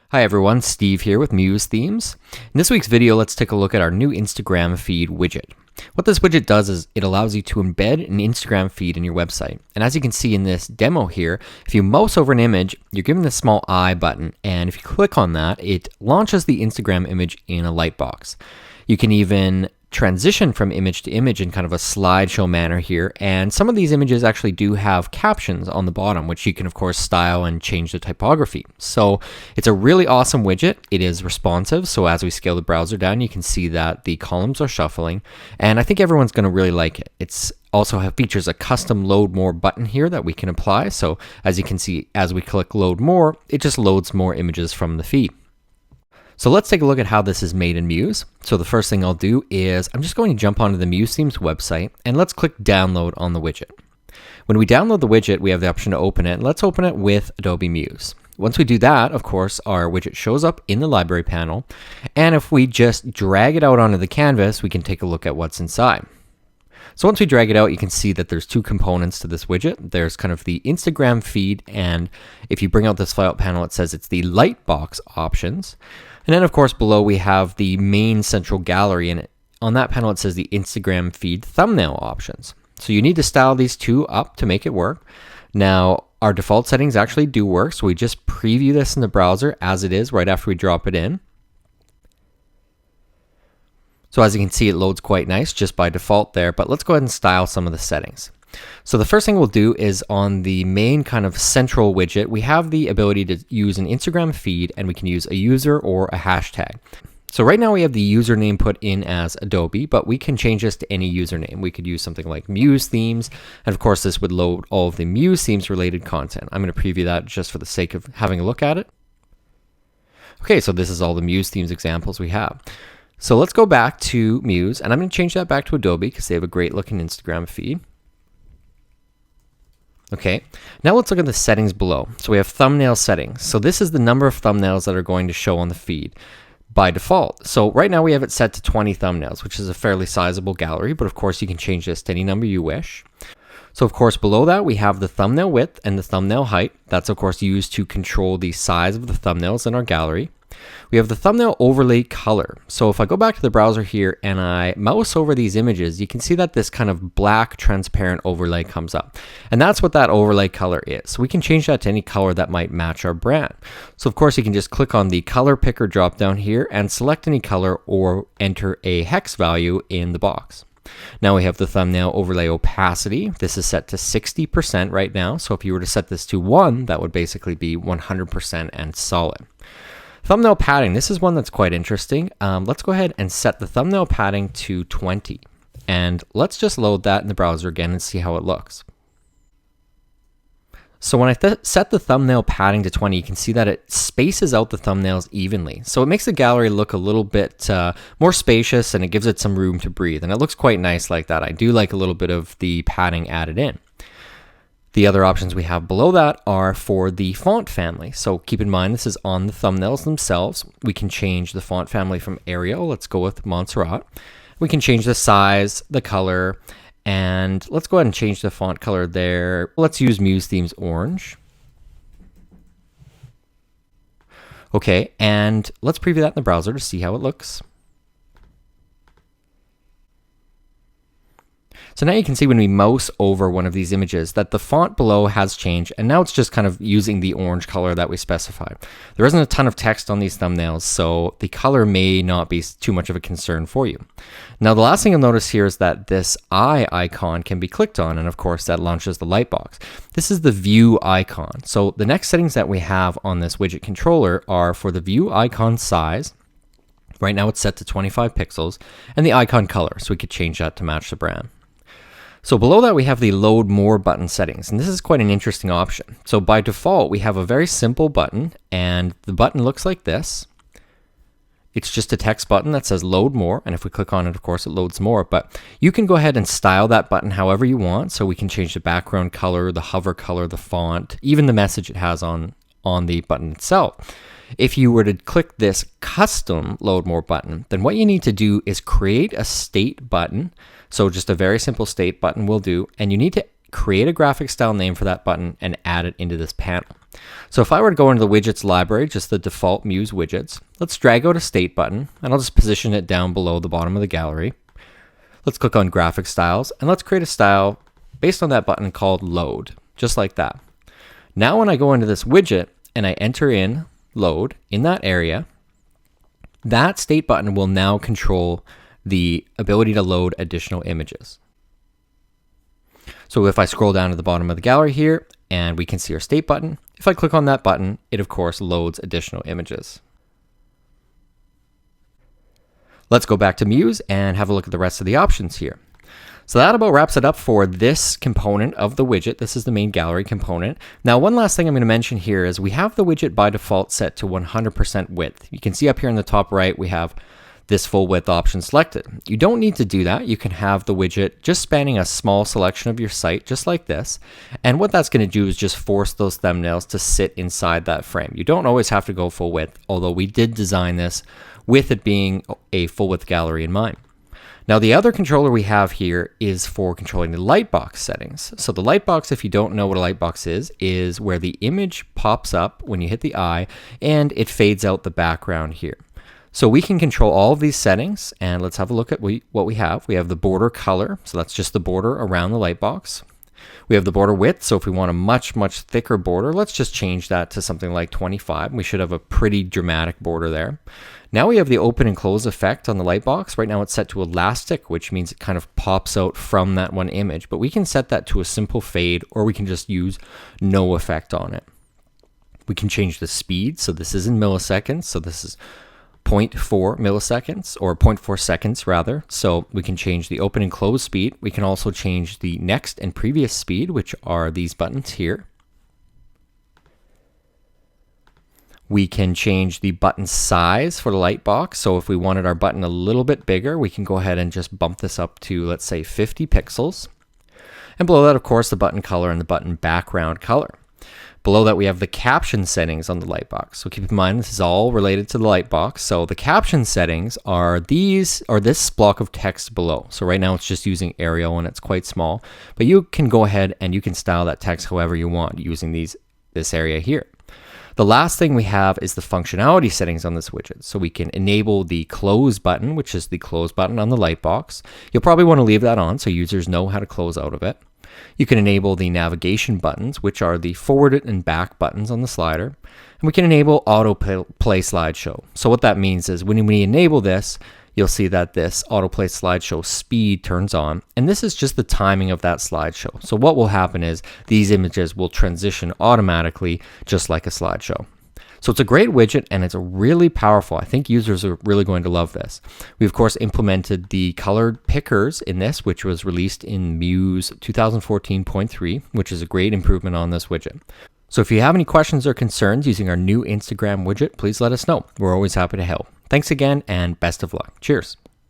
Hi everyone, Steve here with Muse Themes. In this week's video, let's take a look at our new Instagram feed widget. What this widget does is it allows you to embed an Instagram feed in your website. And as you can see in this demo here, if you mouse over an image, you're given this small eye button. And if you click on that, it launches the Instagram image in a lightbox. You can even transition from image to image in kind of a slideshow manner here, and some of these images actually do have captions on the bottom, which you can of course style and change the typography. So it's a really awesome widget. It is responsive, so as we scale the browser down, you can see that the columns are shuffling, and I think everyone's going to really like it. It's also features a custom load more button here that we can apply, so as you can see, as we click load more, it just loads more images from the feed. So let's take a look at how this is made in Muse. So the first thing I'll do is I'm just going to jump onto the Muse Themes website and let's click download on the widget. When we download the widget, we have the option to open it. Let's open it with Adobe Muse. Once we do that, of course, our widget shows up in the library panel. And if we just drag it out onto the canvas, we can take a look at what's inside. So once we drag it out, you can see that there's two components to this widget. There's kind of the Instagram feed, and if you bring out this flyout panel, it says it's the Lightbox options. And then of course below we have the main central gallery, and on that panel it says the Instagram feed thumbnail options. So you need to style these two up to make it work. Now our default settings actually do work, so we just preview this in the browser as it is right after we drop it in. So as you can see, it loads quite nice just by default there, but let's go ahead and style some of the settings. So the first thing we'll do is on the main kind of central widget, we have the ability to use an Instagram feed, and we can use a user or a hashtag. So right now we have the username put in as Adobe, but we can change this to any username. We could use something like Muse Themes, and of course this would load all of the Muse Themes related content. I'm going to preview that just for the sake of having a look at it. Okay, so this is all the Muse Themes examples we have. So let's go back to Muse, and I'm going to change that back to Adobe because they have a great looking Instagram feed. Okay, now let's look at the settings below. So we have thumbnail settings. So this is the number of thumbnails that are going to show on the feed by default. So right now we have it set to 20 thumbnails, which is a fairly sizable gallery, but of course you can change this to any number you wish. So of course below that we have the thumbnail width and the thumbnail height. That's of course used to control the size of the thumbnails in our gallery. We have the thumbnail overlay color. So if I go back to the browser here and I mouse over these images, you can see that this kind of black transparent overlay comes up. And that's what that overlay color is. So we can change that to any color that might match our brand. So of course you can just click on the color picker drop down here and select any color or enter a hex value in the box. Now we have the thumbnail overlay opacity. This is set to 60% right now. So if you were to set this to 1, that would basically be 100% and solid. Thumbnail padding, this is one that's quite interesting. Let's go ahead and set the thumbnail padding to 20. And let's just load that in the browser again and see how it looks. So when I set the thumbnail padding to 20, you can see that it spaces out the thumbnails evenly. So it makes the gallery look a little bit more spacious, and it gives it some room to breathe. And it looks quite nice like that. I do like a little bit of the padding added in. The other options we have below that are for the font family. So keep in mind, this is on the thumbnails themselves. We can change the font family from Arial. Let's go with Montserrat. We can change the size, the color, and let's go ahead and change the font color there. Let's use Muse Themes Orange. Okay, and let's preview that in the browser to see how it looks. So now you can see when we mouse over one of these images that the font below has changed, and now it's just kind of using the orange color that we specified. There isn't a ton of text on these thumbnails, so the color may not be too much of a concern for you. Now the last thing you'll notice here is that this eye icon can be clicked on, and of course that launches the lightbox. This is the view icon. So the next settings that we have on this widget controller are for the view icon size. Right now it's set to 25 pixels, and the icon color, so we could change that to match the brand. So below that we have the load more button settings, and this is quite an interesting option. So by default we have a very simple button, and the button looks like this. It's just a text button that says load more, and if we click on it, of course it loads more, but you can go ahead and style that button however you want. So we can change the background color, the hover color, the font, even the message it has on the button itself. If you were to click this custom load more button, then what you need to do is create a state button. So just a very simple state button will do, and you need to create a graphic style name for that button, and add it into this panel. So if I were to go into the widgets library, just the default Muse widgets, let's drag out a state button, and I'll just position it down below the bottom of the gallery. Let's click on graphic styles, and let's create a style based on that button called load, just like that. Now when I go into this widget and I enter in load in that area, that state button will now control the ability to load additional images. So if I scroll down to the bottom of the gallery here, and we can see our state button, if I click on that button, it of course loads additional images. Let's go back to Muse and have a look at the rest of the options here. So that about wraps it up for this component of the widget. This is the main gallery component. Now, one last thing I'm going to mention here is we have the widget by default set to 100% width. You can see up here in the top right, we have this full width option selected. You don't need to do that. You can have the widget just spanning a small selection of your site, just like this. And what that's going to do is just force those thumbnails to sit inside that frame. You don't always have to go full width, although we did design this with it being a full width gallery in mind. Now, the other controller we have here is for controlling the lightbox settings. So the lightbox, if you don't know what a lightbox is where the image pops up when you hit the eye and it fades out the background here. So we can control all of these settings, and let's have a look at what we have. We have the border color, so that's just the border around the lightbox. We have the border width, so if we want a much thicker border, let's just change that to something like 25. We should have a pretty dramatic border there. Now we have the open and close effect on the lightbox. Right now it's set to elastic, which means it kind of pops out from that one image, but we can set that to a simple fade, or we can just use no effect on it. We can change the speed, so this is in milliseconds, so this is 0.4 milliseconds, or 0.4 seconds rather. So we can change the open and close speed. We can also change the next and previous speed, which are these buttons here. We can change the button size for the lightbox. So if we wanted our button a little bit bigger, we can go ahead and just bump this up to, let's say, 50 pixels. And below that, of course, the button color and the button background color. Below that, we have the caption settings on the lightbox. So keep in mind, this is all related to the lightbox. So the caption settings are this block of text below. So right now it's just using Arial and it's quite small, but you can go ahead and you can style that text however you want using this area here. The last thing we have is the functionality settings on this widget. So we can enable the close button, which is the close button on the lightbox. You'll probably want to leave that on so users know how to close out of it. You can enable the navigation buttons, which are the forward and back buttons on the slider. And we can enable autoplay slideshow. So what that means is when we enable this, you'll see that this autoplay slideshow speed turns on. And this is just the timing of that slideshow. So what will happen is these images will transition automatically, just like a slideshow. So it's a great widget and it's really powerful. I think users are really going to love this. We of course implemented the colored pickers in this, which was released in Muse 2014.3, which is a great improvement on this widget. So if you have any questions or concerns using our new Instagram widget, please let us know. We're always happy to help. Thanks again and best of luck. Cheers.